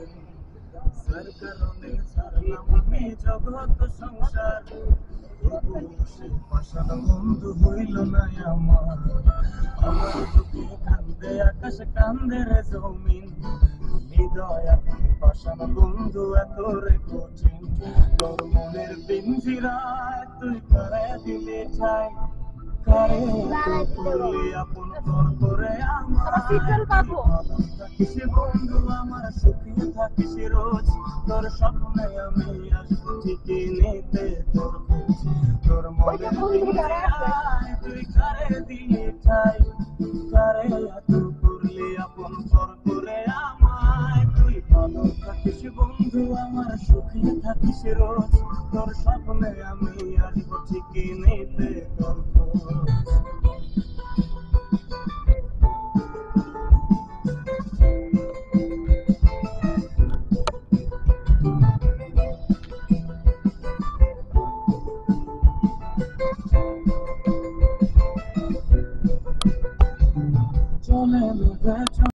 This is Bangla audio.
যার কারণে ছাড়লাম আমি জগৎ সংসার, তবু সে পাষাণ বন্ধু হইল না আমার। আমার বুকে কান্দে আকাশ, কান্দে রে জমিন, হৃদয় আপন পাষাণ বন্ধু এত রে কঠিন। তোর মনের পিঞ্জিরায় তুই করে দিলে ঠাই, কারে করলি আপন তোর করে আমার। থাকিস বন্ধু আমার, সুখে থাকিস রোজ, তোর স্বপ্নে আমি আসবো ঠিকই নিতে তোর খোঁজ। তোর মনের পিঞ্জিরায় তুই কারে দিলি ঠাই, কারে এত করলি আপন তোর করে আমায়। তুই ভালো থাকিস বন্ধু আমার, সুখে থাকিস রোজ, তোর স্বপ্নে আমি আসবো ঠিকই নিতে তোর খোঁজ। চলে